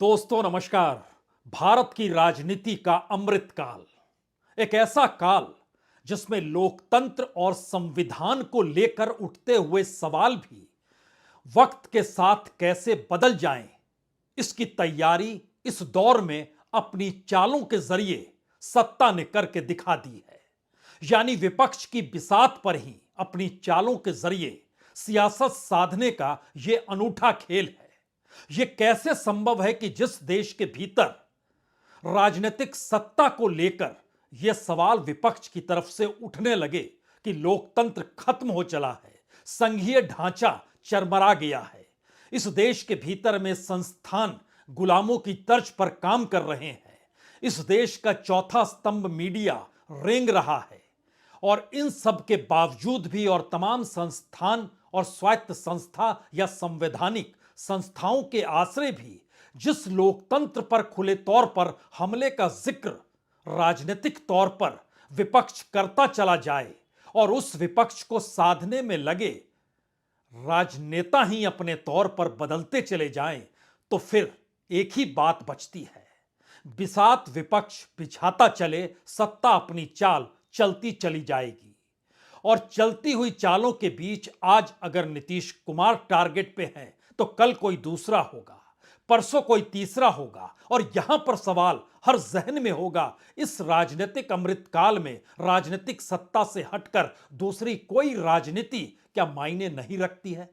दोस्तों नमस्कार। भारत की राजनीति का अमृतकाल, एक ऐसा काल जिसमें लोकतंत्र और संविधान को लेकर उठते हुए सवाल भी वक्त के साथ कैसे बदल जाएं, इसकी तैयारी इस दौर में अपनी चालों के जरिए सत्ता ने करके दिखा दी है। यानी विपक्ष की बिसात पर ही अपनी चालों के जरिए सियासत साधने का यह अनूठा खेल है। यह कैसे संभव है कि जिस देश के भीतर राजनीतिक सत्ता को लेकर यह सवाल विपक्ष की तरफ से उठने लगे कि लोकतंत्र खत्म हो चला है, संघीय ढांचा चरमरा गया है, इस देश के भीतर में संस्थान गुलामों की तर्ज पर काम कर रहे हैं, इस देश का चौथा स्तंभ मीडिया रेंग रहा है, और इन सब के बावजूद भी और तमाम संस्थान और स्वायत्त संस्था या संवैधानिक संस्थाओं के आश्रय भी जिस लोकतंत्र पर खुले तौर पर हमले का जिक्र राजनीतिक तौर पर विपक्ष करता चला जाए और उस विपक्ष को साधने में लगे राजनेता ही अपने तौर पर बदलते चले जाएं, तो फिर एक ही बात बचती है, बिसात विपक्ष बिछाता चले, सत्ता अपनी चाल चलती चली जाएगी। और चलती हुई चालों के बीच आज अगर नीतीश कुमार टारगेट पे हैं तो कल कोई दूसरा होगा, परसों कोई तीसरा होगा, और यहां पर सवाल हर जहन में होगा, इस राजनीतिक अमृतकाल में राजनीतिक सत्ता से हटकर दूसरी कोई राजनीति क्या मायने नहीं रखती है?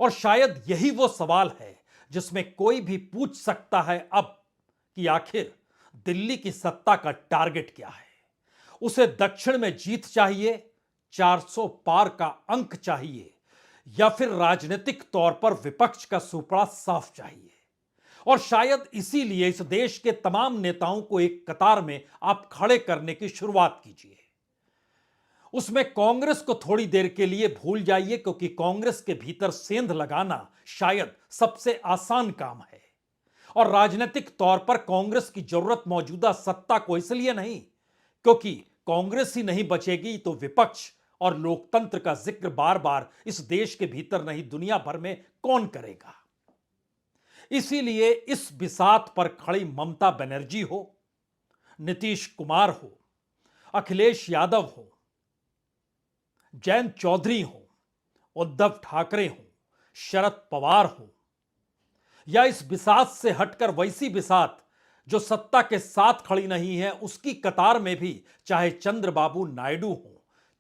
और शायद यही वो सवाल है जिसमें कोई भी पूछ सकता है अब कि आखिर दिल्ली की सत्ता का टारगेट क्या है। उसे दक्षिण में जीत चाहिए, 400 पार का अंक चाहिए, या फिर राजनीतिक तौर पर विपक्ष का सुपड़ा साफ चाहिए। और शायद इसीलिए इस देश के तमाम नेताओं को एक कतार में आप खड़े करने की शुरुआत कीजिए। उसमें कांग्रेस को थोड़ी देर के लिए भूल जाइए, क्योंकि कांग्रेस के भीतर सेंध लगाना शायद सबसे आसान काम है। और राजनीतिक तौर पर कांग्रेस की जरूरत मौजूदा सत्ता को इसलिए नहीं क्योंकि कांग्रेस ही नहीं बचेगी तो विपक्ष और लोकतंत्र का जिक्र बार बार इस देश के भीतर नहीं दुनिया भर में कौन करेगा। इसीलिए इस बिसात पर खड़ी ममता बनर्जी हो, नीतीश कुमार हो, अखिलेश यादव हो, जयंत चौधरी हो, उद्धव ठाकरे हो, शरद पवार हो, या इस बिसात से हटकर वैसी बिसात जो सत्ता के साथ खड़ी नहीं है, उसकी कतार में भी चाहे चंद्रबाबू नायडू हो,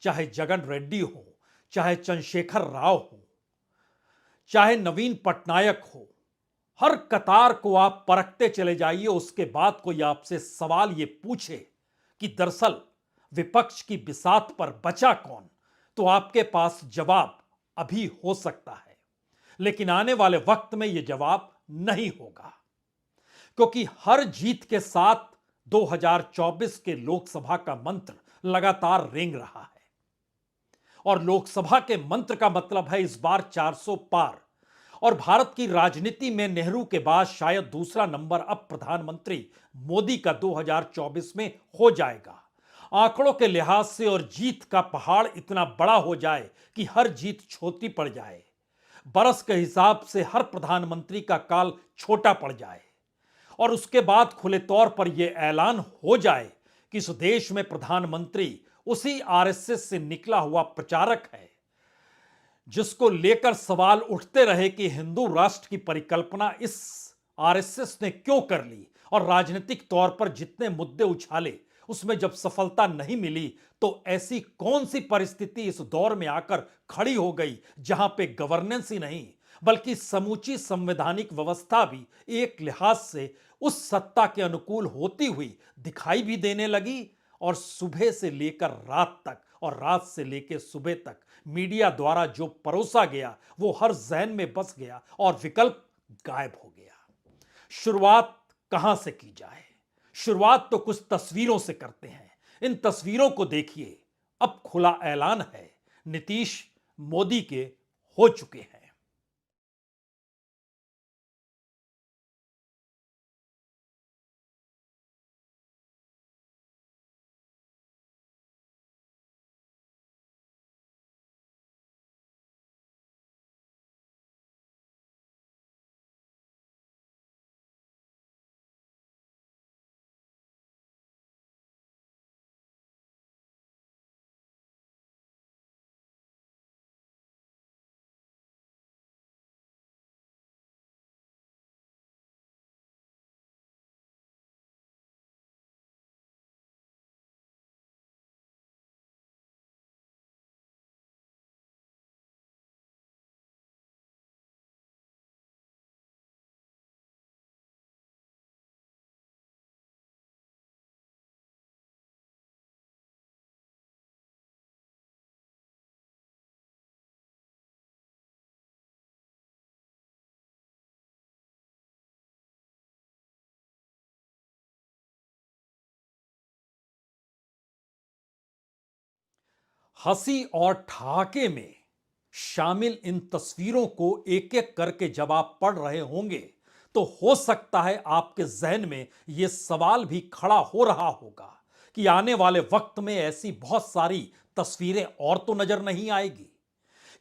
चाहे जगन रेड्डी हो, चाहे चंद्रशेखर राव हो, चाहे नवीन पटनायक हो, हर कतार को आप परखते चले जाइए। उसके बाद कोई आपसे सवाल यह पूछे कि दरअसल विपक्ष की बिसात पर बचा कौन, तो आपके पास जवाब अभी हो सकता है, लेकिन आने वाले वक्त में यह जवाब नहीं होगा, क्योंकि हर जीत के साथ 2024 के लोकसभा का मंत्र लगातार रेंग रहा है। और लोकसभा के मंत्र का मतलब है इस बार 400 पार। और भारत की राजनीति में नेहरू के बाद शायद दूसरा नंबर अब प्रधानमंत्री मोदी का 2024 में हो जाएगा। आंकड़ों के लिहाज से और जीत का पहाड़ इतना बड़ा हो जाए कि हर जीत छोटी पड़ जाए, बरस के हिसाब से हर प्रधानमंत्री का काल छोटा पड़ जाए, और उसके बाद खुले तौर पर यह ऐलान हो जाए कि इस देश में प्रधानमंत्री उसी आरएसएस से निकला हुआ प्रचारक है जिसको लेकर सवाल उठते रहे कि हिंदू राष्ट्र की परिकल्पना इस आरएसएस ने क्यों कर ली, और राजनीतिक तौर पर जितने मुद्दे उछाले उसमें जब सफलता नहीं मिली तो ऐसी कौन सी परिस्थिति इस दौर में आकर खड़ी हो गई जहां पे गवर्नेंस ही नहीं बल्कि समूची संवैधानिक व्यवस्था भी एक लिहाज से उस सत्ता के अनुकूल होती हुई दिखाई भी देने लगी। और सुबह से लेकर रात तक और रात से लेकर सुबह तक मीडिया द्वारा जो परोसा गया वो हर जहन में बस गया और विकल्प गायब हो गया। शुरुआत कहां से की जाए? शुरुआत तो कुछ तस्वीरों से करते हैं। इन तस्वीरों को देखिए, अब खुला ऐलान है, नीतीश मोदी के हो चुके हैं। हंसी और ठहाके में शामिल इन तस्वीरों को एक एक करके जब आप पढ़ रहे होंगे तो हो सकता है आपके जहन में यह सवाल भी खड़ा हो रहा होगा कि आने वाले वक्त में ऐसी बहुत सारी तस्वीरें और तो नजर नहीं आएगी,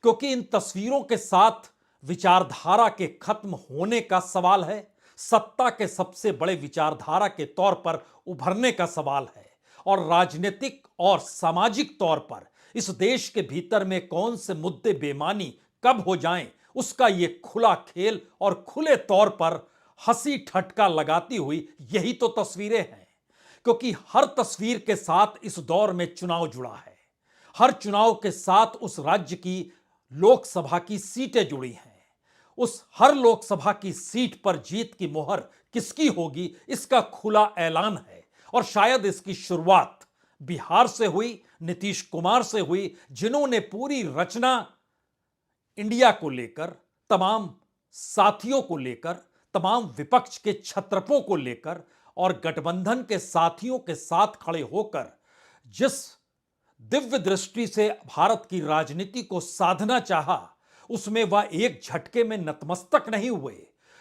क्योंकि इन तस्वीरों के साथ विचारधारा के खत्म होने का सवाल है, सत्ता के सबसे बड़े विचारधारा के तौर पर उभरने का सवाल है, और राजनीतिक और सामाजिक तौर पर इस देश के भीतर में कौन से मुद्दे बेमानी कब हो जाएं, उसका यह खुला खेल और खुले तौर पर हंसी ठट्ठा लगाती हुई यही तो तस्वीरें हैं। क्योंकि हर तस्वीर के साथ इस दौर में चुनाव जुड़ा है, हर चुनाव के साथ उस राज्य की लोकसभा की सीटें जुड़ी हैं, उस हर लोकसभा की सीट पर जीत की मोहर किसकी होगी इसका खुला ऐलान है। और शायद इसकी शुरुआत बिहार से हुई, नीतीश कुमार से हुई, जिन्होंने पूरी रचना इंडिया को लेकर, तमाम साथियों को लेकर, तमाम विपक्ष के छत्रपों को लेकर और गठबंधन के साथियों के साथ खड़े होकर जिस दिव्य दृष्टि से भारत की राजनीति को साधना चाहा, उसमें वह एक झटके में नतमस्तक नहीं हुए,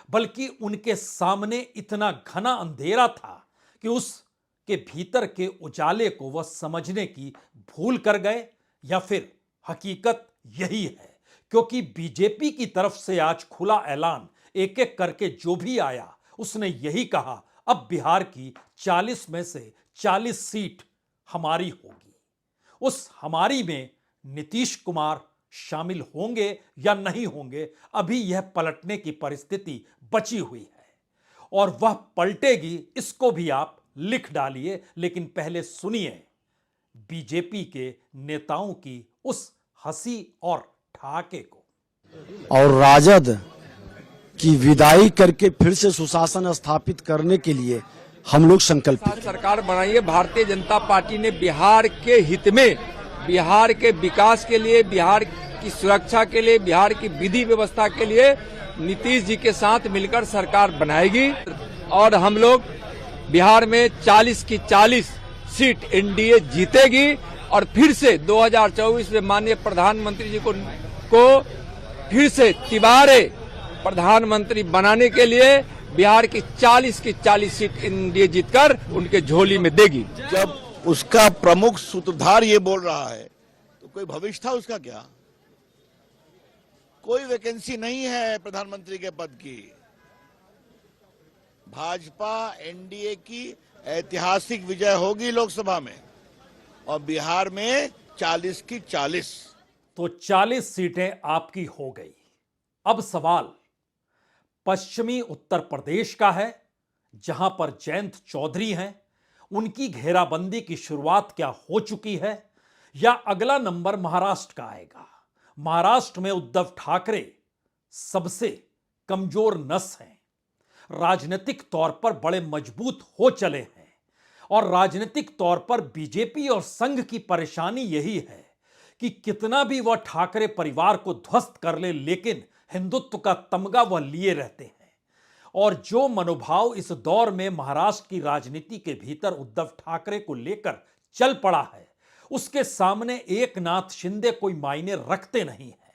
बल्कि उनके सामने इतना घना अंधेरा था कि उसके भीतर के उजाले को वह समझने की भूल कर गए। या फिर हकीकत यही है, क्योंकि बीजेपी की तरफ से आज खुला ऐलान एक एक करके जो भी आया उसने यही कहा, अब बिहार की 40 में से 40 सीट हमारी होगी। उस हमारी में नीतीश कुमार शामिल होंगे या नहीं होंगे, अभी यह पलटने की परिस्थिति बची हुई है, और वह पलटेगी इसको भी आप लिख डालिए। लेकिन पहले सुनिए बीजेपी के नेताओं की उस हंसी और ठहाके को। और राजद की विदाई करके फिर से सुशासन स्थापित करने के लिए हम लोग संकल्पित हैं। सरकार बनाई है। भारतीय जनता पार्टी ने बिहार के हित में, बिहार के विकास के लिए, बिहार की सुरक्षा के लिए, बिहार की विधि व्यवस्था के लिए नीतीश जी के साथ मिलकर सरकार बनाएगी, और हम लोग बिहार में 40 की 40 सीट एनडीए जीतेगी, और फिर से 2024 में माननीय प्रधानमंत्री जी को फिर से तिबारे प्रधानमंत्री बनाने के लिए बिहार की 40 सीट एनडीए जीतकर उनके झोली में देगी। जब उसका प्रमुख सूत्रधार ये बोल रहा है तो कोई भविष्य था उसका क्या? कोई वैकेंसी नहीं है प्रधानमंत्री के पद की। भाजपा एनडीए की ऐतिहासिक विजय होगी लोकसभा में, और बिहार में 40 की 40। तो 40 सीटें आपकी हो गई। अब सवाल पश्चिमी उत्तर प्रदेश का है, जहां पर जयंत चौधरी हैं, उनकी घेराबंदी की शुरुआत क्या हो चुकी है, या अगला नंबर महाराष्ट्र का आएगा। महाराष्ट्र में उद्धव ठाकरे सबसे कमजोर नस हैं, राजनीतिक तौर पर बड़े मजबूत हो चले हैं, और राजनीतिक तौर पर बीजेपी और संघ की परेशानी यही है कि कितना भी वह ठाकरे परिवार को ध्वस्त कर ले, लेकिन हिंदुत्व का तमगा वह लिए रहते हैं। और जो मनोभाव इस दौर में महाराष्ट्र की राजनीति के भीतर उद्धव ठाकरे को लेकर चल पड़ा है, उसके सामने एकनाथ शिंदे कोई मायने रखते नहीं है।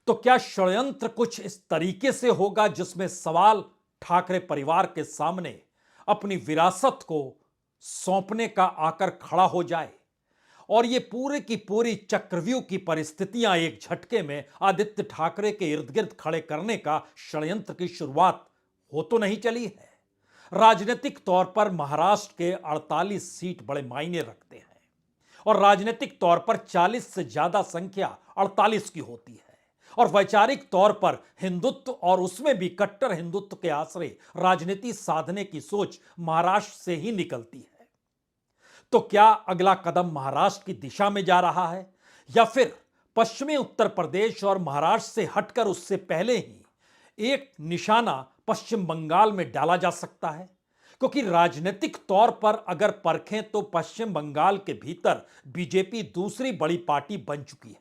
तो क्या षड्यंत्र कुछ इस तरीके से होगा जिसमें सवाल ठाकरे परिवार के सामने अपनी विरासत को सौंपने का आकर खड़ा हो जाए, और ये पूरे की पूरी चक्रव्यूह की परिस्थितियां एक झटके में आदित्य ठाकरे के इर्द गिर्द खड़े करने का षड्यंत्र की शुरुआत हो तो नहीं चली है। राजनीतिक तौर पर महाराष्ट्र के 48 सीट बड़े मायने रखते हैं, और राजनीतिक तौर पर 40 से ज्यादा संख्या 48 की होती है, और वैचारिक तौर पर हिंदुत्व और उसमें भी कट्टर हिंदुत्व के आश्रय राजनीति साधने की सोच महाराष्ट्र से ही निकलती है। तो क्या अगला कदम महाराष्ट्र की दिशा में जा रहा है, या फिर पश्चिमी उत्तर प्रदेश और महाराष्ट्र से हटकर उससे पहले ही एक निशाना पश्चिम बंगाल में डाला जा सकता है? क्योंकि राजनीतिक तौर पर अगर परखें तो पश्चिम बंगाल के भीतर बीजेपी दूसरी बड़ी पार्टी बन चुकी है।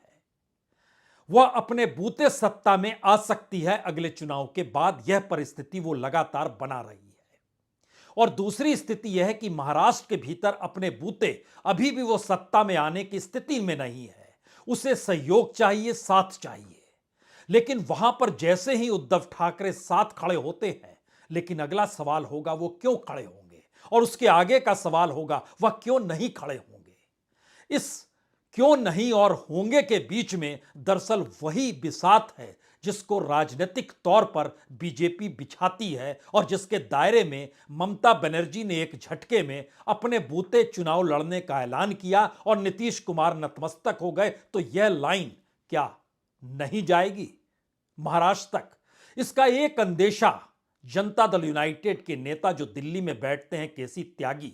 वह अपने बूते सत्ता में आ सकती है अगले चुनाव के बाद, यह परिस्थिति वो लगातार बना रही है। और दूसरी स्थिति यह है कि महाराष्ट्र के भीतर अपने बूते अभी भी वो सत्ता में आने की स्थिति में नहीं है। उसे सहयोग चाहिए, साथ चाहिए। लेकिन वहां पर जैसे ही उद्धव ठाकरे साथ खड़े होते हैं, लेकिन अगला सवाल होगा वो क्यों खड़े होंगे, और उसके आगे का सवाल होगा वह क्यों नहीं खड़े होंगे। इस क्यों नहीं और होंगे के बीच में दरअसल वही बिसात है जिसको राजनीतिक तौर पर बीजेपी बिछाती है और जिसके दायरे में ममता बनर्जी ने एक झटके में अपने बूते चुनाव लड़ने का ऐलान किया और नीतीश कुमार नतमस्तक हो गए। तो यह लाइन क्या नहीं जाएगी महाराष्ट्र तक? इसका एक अंदेशा जनता दल यूनाइटेड के नेता जो दिल्ली में बैठते हैं, केसी त्यागी,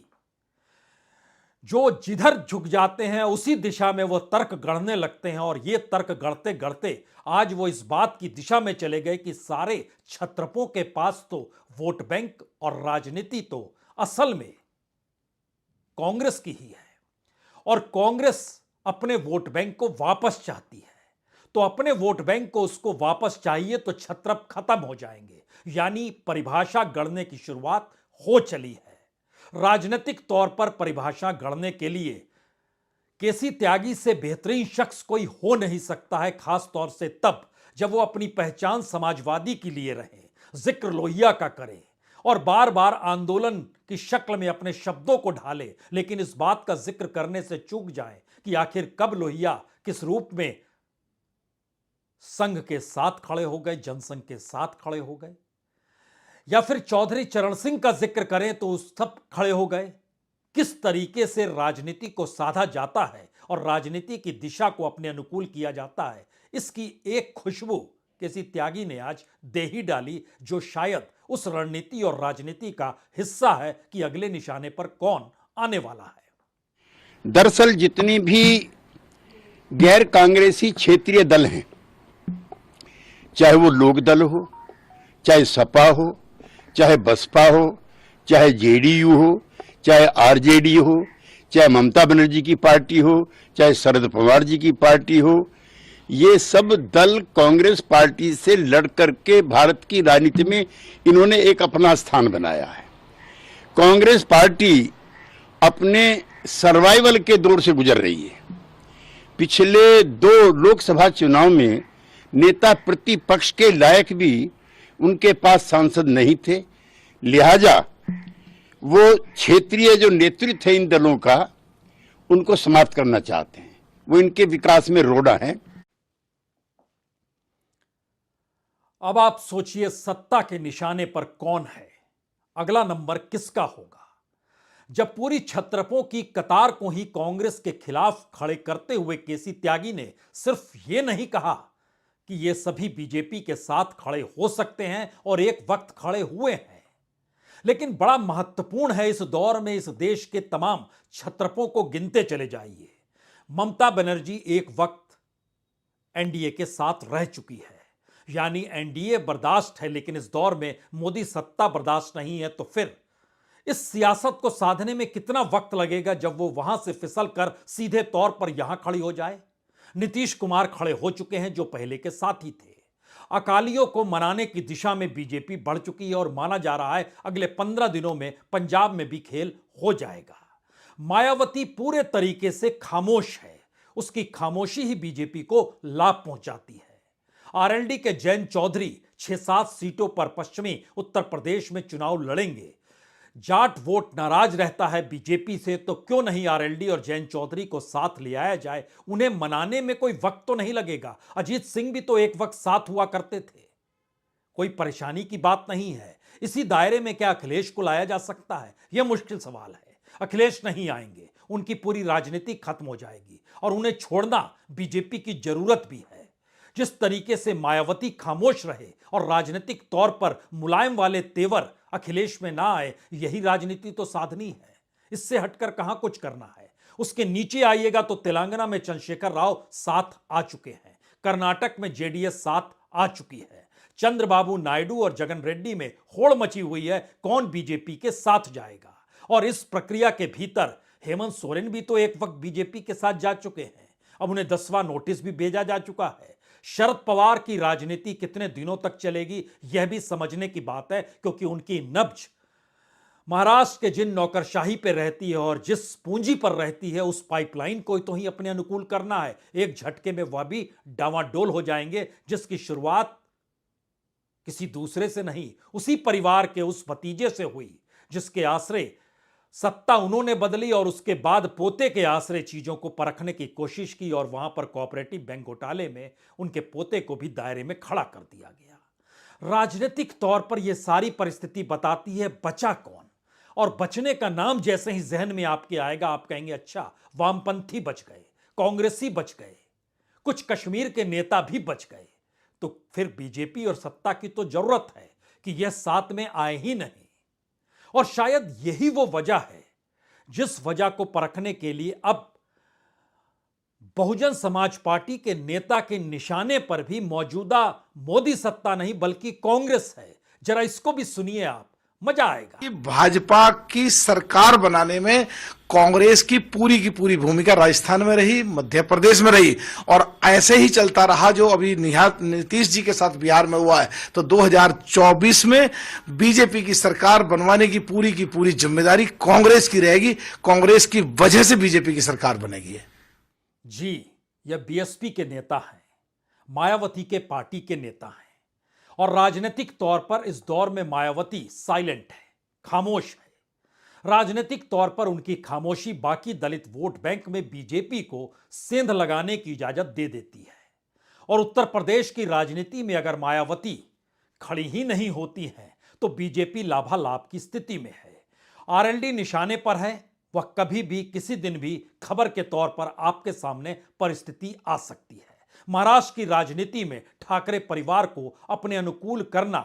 जो जिधर झुक जाते हैं उसी दिशा में वो तर्क गढ़ने लगते हैं। और ये तर्क गढ़ते गढ़ते आज वो इस बात की दिशा में चले गए कि सारे क्षत्रपों के पास तो वोट बैंक और राजनीति तो असल में कांग्रेस की ही है, और कांग्रेस अपने वोट बैंक को वापस चाहती है। तो अपने वोट बैंक को उसको वापस चाहिए तो क्षत्रप खत्म हो जाएंगे, यानी परिभाषा गढ़ने की शुरुआत हो चली है। राजनीतिक तौर पर परिभाषा गढ़ने के लिए केसी त्यागी से बेहतरीन शख्स कोई हो नहीं सकता है, खास तौर से तब जब वो अपनी पहचान समाजवादी के लिए रहे, जिक्र लोहिया का करे और बार बार आंदोलन की शक्ल में अपने शब्दों को ढाले, लेकिन इस बात का जिक्र करने से चूक जाए कि आखिर कब लोहिया किस रूप में संघ के साथ खड़े हो गए, जनसंघ के साथ खड़े हो गए, या फिर चौधरी चरण सिंह का जिक्र करें तो उस सब खड़े हो गए। किस तरीके से राजनीति को साधा जाता है और राजनीति की दिशा को अपने अनुकूल किया जाता है, इसकी एक खुशबू केसी त्यागी ने आज दे ही डाली, जो शायद उस रणनीति और राजनीति का हिस्सा है कि अगले निशाने पर कौन आने वाला है। दरअसल जितनी भी गैर कांग्रेसी क्षेत्रीय दल हैं, चाहे वो लोक दल हो, चाहे सपा हो, चाहे बसपा हो, चाहे जेडीयू हो, चाहे आरजेडी हो, चाहे ममता बनर्जी की पार्टी हो, चाहे शरद पवार जी की पार्टी हो, ये सब दल कांग्रेस पार्टी से लड़ करके भारत की राजनीति में इन्होंने एक अपना स्थान बनाया है। कांग्रेस पार्टी अपने सर्वाइवल के दौर से गुजर रही है। पिछले 2 लोकसभा चुनाव में नेता प्रतिपक्ष के लायक भी उनके पास सांसद नहीं थे, लिहाजा वो क्षेत्रीय जो नेतृत्व है इन दलों का, उनको समाप्त करना चाहते हैं। वो इनके विकास में रोड़ा है। अब आप सोचिए सत्ता के निशाने पर कौन है, अगला नंबर किसका होगा? जब पूरी क्षत्रपों की कतार को ही कांग्रेस के खिलाफ खड़े करते हुए केसी त्यागी ने सिर्फ ये नहीं कहा कि ये सभी बीजेपी के साथ खड़े हो सकते हैं और एक वक्त खड़े हुए हैं, लेकिन बड़ा महत्वपूर्ण है इस दौर में इस देश के तमाम क्षत्रपों को गिनते चले जाइए। ममता बनर्जी एक वक्त एनडीए के साथ रह चुकी है, यानी एनडीए बर्दाश्त है, लेकिन इस दौर में मोदी सत्ता बर्दाश्त नहीं है। तो फिर इस सियासत को साधने में कितना वक्त लगेगा जब वो वहां से फिसल कर सीधे तौर पर यहां खड़ी हो जाए? नीतीश कुमार खड़े हो चुके हैं जो पहले के साथी थे। अकालियों को मनाने की दिशा में बीजेपी बढ़ चुकी है और माना जा रहा है अगले 15 दिनों में पंजाब में भी खेल हो जाएगा। मायावती पूरे तरीके से खामोश है, उसकी खामोशी ही बीजेपी को लाभ पहुंचाती है। आरएलडी के जयंत चौधरी 6-7 सीटों पर पश्चिमी उत्तर प्रदेश में चुनाव लड़ेंगे। जाट वोट नाराज रहता है बीजेपी से, तो क्यों नहीं आरएलडी और जयंत चौधरी को साथ ले आया जाए? उन्हें मनाने में कोई वक्त तो नहीं लगेगा। अजीत सिंह भी तो एक वक्त साथ हुआ करते थे, कोई परेशानी की बात नहीं है। इसी दायरे में क्या अखिलेश को लाया जा सकता है? यह मुश्किल सवाल है। अखिलेश नहीं आएंगे, उनकी पूरी राजनीति खत्म हो जाएगी और उन्हें छोड़ना बीजेपी की जरूरत भी है। जिस तरीके से मायावती खामोश रहे और राजनीतिक तौर पर मुलायम वाले तेवर अखिलेश में ना आए, यही राजनीति तो साधनी है। इससे हटकर कहां कुछ करना है। उसके नीचे आइएगा तो तेलंगाना में चंद्रशेखर राव साथ आ चुके हैं, कर्नाटक में जेडीएस साथ आ चुकी है, चंद्रबाबू नायडू और जगन रेड्डी में होड़ मची हुई है, कौन बीजेपी के साथ जाएगा। और इस प्रक्रिया के भीतर हेमंत सोरेन भी तो एक वक्त बीजेपी के साथ जा चुके हैं, अब उन्हें 10वां नोटिस भी भेजा जा चुका है। शरद पवार की राजनीति कितने दिनों तक चलेगी, यह भी समझने की बात है, क्योंकि उनकी नब्ज महाराष्ट्र के जिन नौकरशाही पे रहती है और जिस पूंजी पर रहती है, उस पाइपलाइन को तो ही अपने अनुकूल करना है। एक झटके में वह भी डावाडोल हो जाएंगे, जिसकी शुरुआत किसी दूसरे से नहीं, उसी परिवार के उस भतीजे से हुई जिसके आश्रय सत्ता उन्होंने बदली और उसके बाद पोते के आश्रय चीजों को परखने की कोशिश की और वहां पर कोऑपरेटिव बैंक घोटाले में उनके पोते को भी दायरे में खड़ा कर दिया गया। राजनीतिक तौर पर यह सारी परिस्थिति बताती है बचा कौन, और बचने का नाम जैसे ही जहन में आपके आएगा, आप कहेंगे अच्छा, वामपंथी बच गए, कांग्रेसी बच गए, कुछ कश्मीर के नेता भी बच गए, तो फिर बीजेपी और सत्ता की तो जरूरत है कि यह साथ में आए ही नहीं। और शायद यही वो वजह है जिस वजह को परखने के लिए अब बहुजन समाज पार्टी के नेता के निशाने पर भी मौजूदा मोदी सत्ता नहीं बल्कि कांग्रेस है। जरा इसको भी सुनिए आप, मजा आएगा। कि भाजपा की सरकार बनाने में कांग्रेस की पूरी भूमिका राजस्थान में रही, मध्य प्रदेश में रही, और ऐसे ही चलता रहा जो अभी नीतीश जी के साथ बिहार में हुआ है। तो 2024 में बीजेपी की सरकार बनवाने की पूरी जिम्मेदारी कांग्रेस की रहेगी। कांग्रेस की वजह से बीजेपी की सरकार बनेगी। जी, यह बीएसपी के नेता हैं, मायावती के पार्टी के नेता हैं, और राजनीतिक तौर पर इस दौर में मायावती साइलेंट है, खामोश है। राजनीतिक तौर पर उनकी खामोशी बाकी दलित वोट बैंक में बीजेपी को सेंध लगाने की इजाजत दे देती है। और उत्तर प्रदेश की राजनीति में अगर मायावती खड़ी ही नहीं होती हैं तो बीजेपी लाभालाभ की स्थिति में है। आरएलडी निशाने पर है, वह कभी भी किसी दिन भी खबर के तौर पर आपके सामने परिस्थिति आ सकती है। महाराष्ट्र की राजनीति में ठाकरे परिवार को अपने अनुकूल करना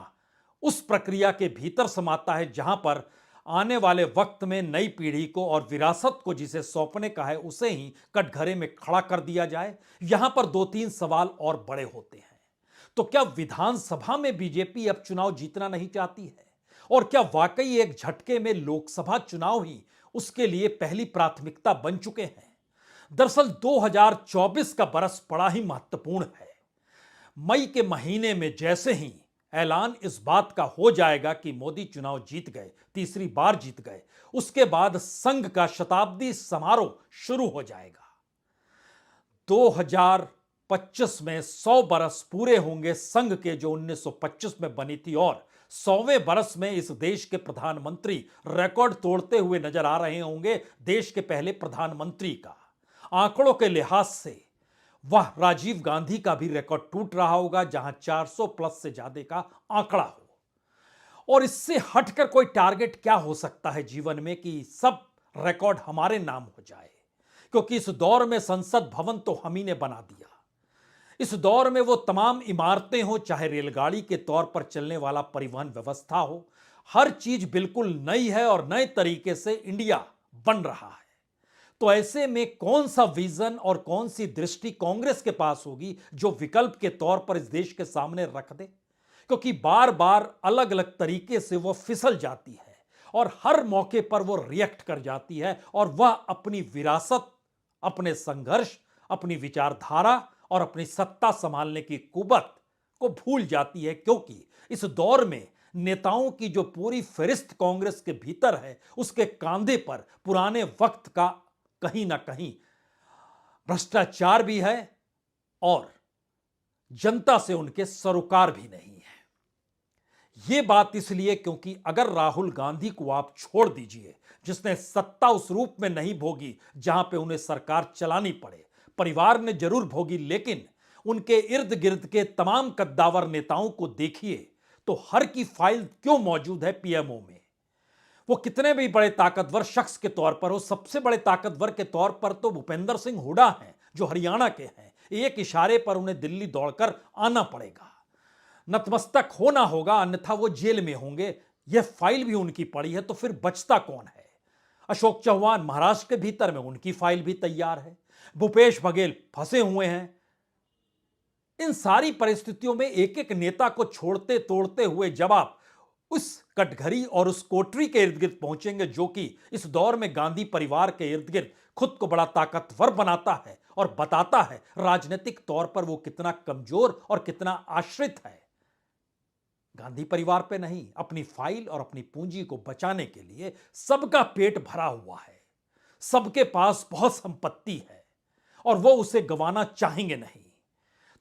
उस प्रक्रिया के भीतर समाता है जहां पर आने वाले वक्त में नई पीढ़ी को और विरासत को जिसे सौंपने का है उसे ही कटघरे में खड़ा कर दिया जाए। यहां पर 2-3 सवाल और बड़े होते हैं। तो क्या विधानसभा में बीजेपी अब चुनाव जीतना नहीं चाहती है? और क्या वाकई एक झटके में लोकसभा चुनाव ही उसके लिए पहली प्राथमिकता बन चुके हैं? दरअसल 2024 का बरस बड़ा ही महत्वपूर्ण है। मई के महीने में जैसे ही ऐलान इस बात का हो जाएगा कि मोदी चुनाव जीत गए, तीसरी बार जीत गए, उसके बाद संघ का शताब्दी समारोह शुरू हो जाएगा। 2025 में 100 बरस पूरे होंगे संघ के, जो 1925 में बनी थी, और 100वें बरस में इस देश के प्रधानमंत्री रिकॉर्ड तोड़ते हुए नजर आ रहे होंगे, देश के पहले प्रधानमंत्री का। आंकड़ों के लिहाज से वह राजीव गांधी का भी रिकॉर्ड टूट रहा होगा, जहां 400 प्लस से ज्यादा का आंकड़ा हो। और इससे हटकर कोई टारगेट क्या हो सकता है जीवन में कि सब रिकॉर्ड हमारे नाम हो जाए, क्योंकि इस दौर में संसद भवन तो हम ही ने बना दिया। इस दौर में वो तमाम इमारतें हो, चाहे रेलगाड़ी के तौर पर चलने वाला परिवहन व्यवस्था हो, हर चीज बिल्कुल नई है और नए तरीके से इंडिया बन रहा है। तो ऐसे में कौन सा विजन और कौन सी दृष्टि कांग्रेस के पास होगी जो विकल्प के तौर पर इस देश के सामने रख दे? क्योंकि बार बार अलग अलग तरीके से वो फिसल जाती है और हर मौके पर वो रिएक्ट कर जाती है, और वह अपनी विरासत, अपने संघर्ष, अपनी विचारधारा और अपनी सत्ता संभालने की कुवत को भूल जाती है। क्योंकि इस दौर में नेताओं की जो पूरी फहरिस्त कांग्रेस के भीतर है, उसके कांधे पर पुराने वक्त का कहीं ना कहीं भ्रष्टाचार भी है और जनता से उनके सरोकार भी नहीं है। यह बात इसलिए क्योंकि अगर राहुल गांधी को आप छोड़ दीजिए, जिसने सत्ता उस रूप में नहीं भोगी जहां पे उन्हें सरकार चलानी पड़े, परिवार ने जरूर भोगी, लेकिन उनके इर्द गिर्द के तमाम कद्दावर नेताओं को देखिए तो हर की फाइल क्यों मौजूद है पीएमओ में। वो कितने भी बड़े ताकतवर शख्स के तौर पर हो, सबसे बड़े ताकतवर के तौर पर तो भूपेंद्र सिंह हुड्डा हैं जो हरियाणा के हैं। एक इशारे पर उन्हें दिल्ली दौड़कर आना पड़ेगा, नतमस्तक होना होगा, अन्यथा वो जेल में होंगे। यह फाइल भी उनकी पड़ी है, तो फिर बचता कौन है? अशोक चौहान महाराष्ट्र के भीतर में, उनकी फाइल भी तैयार है। भूपेश बघेल फंसे हुए हैं। इन सारी परिस्थितियों में एक एक नेता को छोड़ते तोड़ते हुए जब आप उस कटघरी और उस कोठरी के इर्द गिर्द पहुंचेंगे जो कि इस दौर में गांधी परिवार के इर्द गिर्द खुद को बड़ा ताकतवर बनाता है और बताता है राजनीतिक तौर पर वो कितना कमजोर और कितना आश्रित है, गांधी परिवार पे नहीं, अपनी फाइल और अपनी पूंजी को बचाने के लिए सबका पेट भरा हुआ है, सबके पास बहुत संपत्ति है और वो उसे गंवाना चाहेंगे नहीं,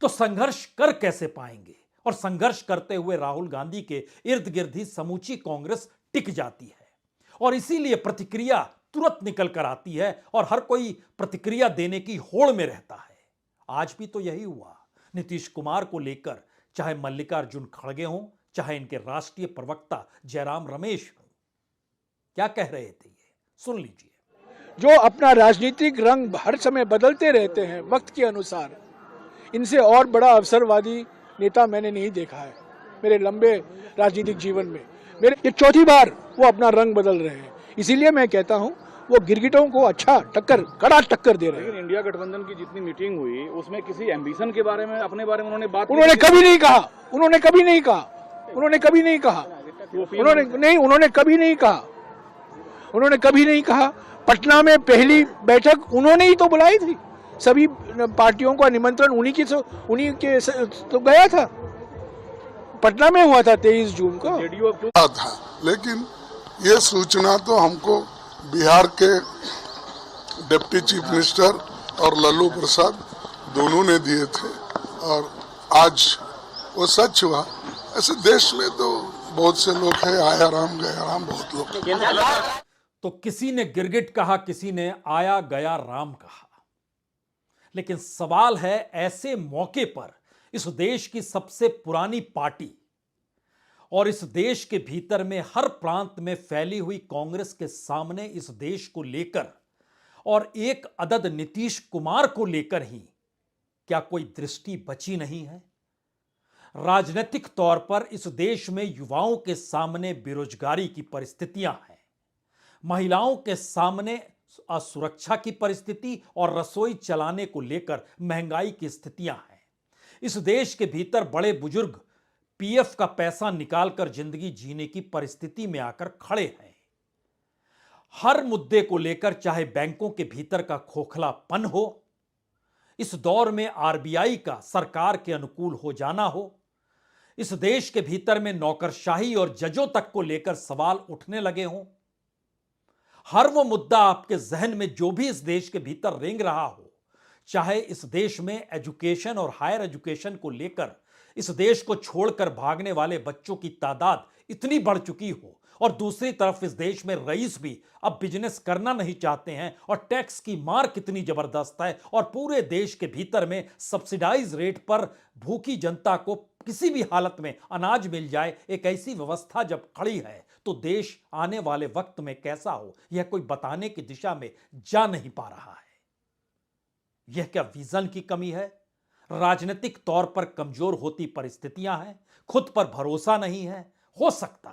तो संघर्ष कर कैसे पाएंगे? और संघर्ष करते हुए राहुल गांधी के इर्द गिर्द ही समूची कांग्रेस टिक जाती है और इसीलिए प्रतिक्रिया तुरंत निकल कर आती है और हर कोई प्रतिक्रिया देने की होड़ में रहता है। आज भी तो यही हुआ। नीतीश कुमार को लेकर चाहे मल्लिकार्जुन खड़गे हों, चाहे इनके राष्ट्रीय प्रवक्ता जयराम रमेश हों, क्या कह रहे थे ये सुन लीजिए। जो अपना राजनीतिक रंग हर समय बदलते रहते हैं वक्त के अनुसार, इनसे और बड़ा अवसरवादी नेता मैंने नहीं देखा है मेरे लंबे राजनीतिक जीवन में। मेरे ये चौथी बार वो अपना रंग बदल रहे हैं, इसीलिए मैं कहता हूं वो गिरगिटों को अच्छा कड़ा टक्कर दे रहे हैं। लेकिन इंडिया गठबंधन की जितनी मीटिंग हुई उसमें किसी एम्बिशन के बारे में, अपने बारे में उन्होंने बात उन्होंने कभी नहीं कहा। उन्होंने कभी नहीं कहा। उन्होंने कभी नहीं कहा। पटना में पहली बैठक उन्होंने ही तो बुलाई थी, सभी पार्टियों का निमंत्रण उन्हीं के तो गया था। पटना में हुआ था 23 जून को। था, लेकिन ये सूचना तो हमको बिहार के डिप्टी चीफ मिनिस्टर और लल्लू प्रसाद दोनों ने दिए थे और आज वो सच हुआ। ऐसे देश में तो बहुत से लोग हैं, आया राम गया राम, बहुत लोग। तो किसी ने गिरगिट कहा, किसी ने आया गया राम कहा, लेकिन सवाल है ऐसे मौके पर इस देश की सबसे पुरानी पार्टी और इस देश के भीतर में हर प्रांत में फैली हुई कांग्रेस के सामने इस देश को लेकर और एक अदद नीतीश कुमार को लेकर ही क्या कोई दृष्टि बची नहीं है? राजनीतिक तौर पर इस देश में युवाओं के सामने बेरोजगारी की परिस्थितियां हैं, महिलाओं के सामने असुरक्षा की परिस्थिति और रसोई चलाने को लेकर महंगाई की स्थितियां हैं। इस देश के भीतर बड़े बुजुर्ग पीएफ का पैसा निकालकर जिंदगी जीने की परिस्थिति में आकर खड़े हैं। हर मुद्दे को लेकर चाहे बैंकों के भीतर का खोखलापन हो, इस दौर में आरबीआई का सरकार के अनुकूल हो जाना हो, इस देश के भीतर में नौकरशाही और जजों तक को लेकर सवाल उठने लगे हों, हर वो मुद्दा आपके जहन में जो भी इस देश के भीतर रेंग रहा हो, चाहे इस देश में एजुकेशन और हायर एजुकेशन को लेकर इस देश को छोड़कर भागने वाले बच्चों की तादाद इतनी बढ़ चुकी हो और दूसरी तरफ इस देश में रईस भी अब बिजनेस करना नहीं चाहते हैं और टैक्स की मार कितनी जबरदस्त है और पूरे देश के भीतर में सब्सिडाइज रेट पर भूखी जनता को किसी भी हालत में अनाज मिल जाए, एक ऐसी व्यवस्था जब खड़ी है तो देश आने वाले वक्त में कैसा हो यह कोई बताने की दिशा में जा नहीं पा रहा है। यह क्या विजन की कमी है? राजनीतिक तौर पर कमजोर होती परिस्थितियां हैं, खुद पर भरोसा नहीं है? हो सकता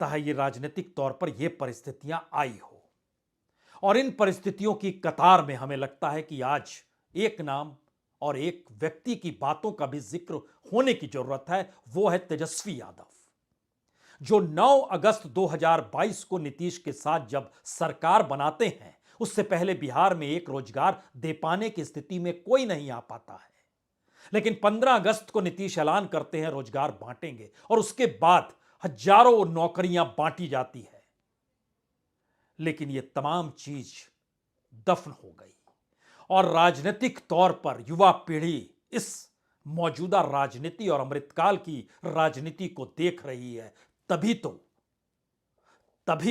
है ये राजनीतिक तौर पर ये परिस्थितियां आई हो और इन परिस्थितियों की कतार में हमें लगता है कि आज एक नाम और एक व्यक्ति की बातों का भी जिक्र होने की जरूरत है। वो है तेजस्वी यादव, जो 9 अगस्त 2022 को नीतीश के साथ जब सरकार बनाते हैं, उससे पहले बिहार में एक रोजगार दे पाने की स्थिति में कोई नहीं आ पाता है, लेकिन 15 अगस्त को नीतीश ऐलान करते हैं रोजगार बांटेंगे और उसके बाद हजारों नौकरियां बांटी जाती है, लेकिन यह तमाम चीज दफन हो गई और राजनीतिक तौर पर युवा पीढ़ी इस मौजूदा राजनीति और अमृतकाल की राजनीति को देख रही है। तभी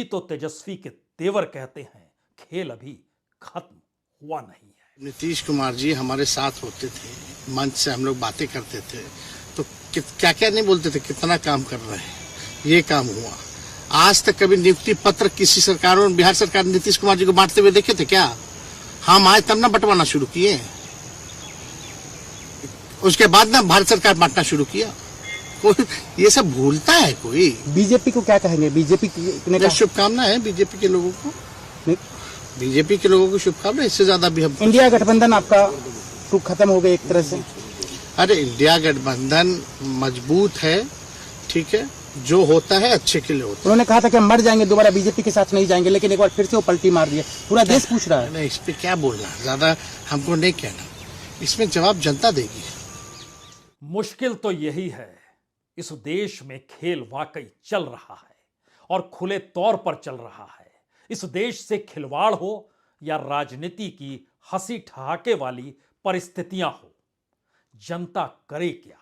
तो तेजस्वी के तेवर कहते हैं खेल अभी खत्म हुआ नहीं है। नीतीश कुमार जी हमारे साथ होते थे, मंच से हम लोग बातें करते थे तो क्या क्या नहीं बोलते थे, कितना काम कर रहे हैं, ये काम हुआ। आज तक कभी नियुक्ति पत्र किसी सरकारों, बिहार सरकार नीतीश कुमार जी को बांटते हुए देखे थे क्या? हम आए तब ना बंटवाना शुरू किए, उसके बाद ना भारत सरकार बांटना शुरू किया। कोई ये सब भूलता है कोई? बीजेपी को क्या कहेंगे? बीजेपी की शुभकामना है बीजेपी के लोगों को, बीजेपी के लोगों को शुभकामना। इससे ज्यादा भी हम इंडिया गठबंधन आपका तो खत्म हो गया एक तरह से। अरे इंडिया गठबंधन मजबूत है, ठीक है, जो होता है अच्छे के लिए होता है। उन्होंने कहा था कि हम मर जाएंगे, दोबारा बीजेपी के साथ नहीं जाएंगे, लेकिन एक बार फिर से वो पलटी मार दिया। पूरा देश पूछ रहा है। नहीं, इस पे क्या बोलना, ज्यादा हमको नहीं कहना, इसमें जवाब जनता देगी। मुश्किल तो यही है, इस देश में खेल वाकई चल रहा है और खुले तौर पर चल रहा है। इस देश से खिलवाड़ हो या राजनीति की हंसी ठहाके वाली परिस्थितियां हो, जनता करे क्या?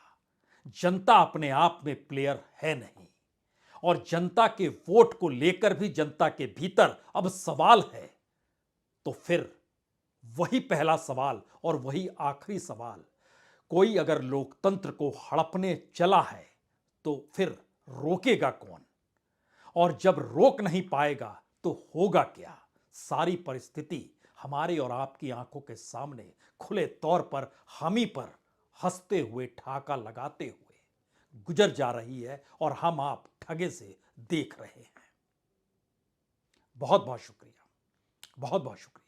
जनता अपने आप में प्लेयर है नहीं, और जनता के वोट को लेकर भी जनता के भीतर अब सवाल है। तो फिर वही पहला सवाल और वही आखिरी सवाल, कोई अगर लोकतंत्र को हड़पने चला है तो फिर रोकेगा कौन? और जब रोक नहीं पाएगा तो होगा क्या? सारी परिस्थिति हमारे और आपकी आंखों के सामने खुले तौर पर हामी पर हंसते हुए, ठहाका लगाते हुए गुजर जा रही है और हम आप ठगे से देख रहे हैं। बहुत बहुत शुक्रिया, बहुत बहुत शुक्रिया।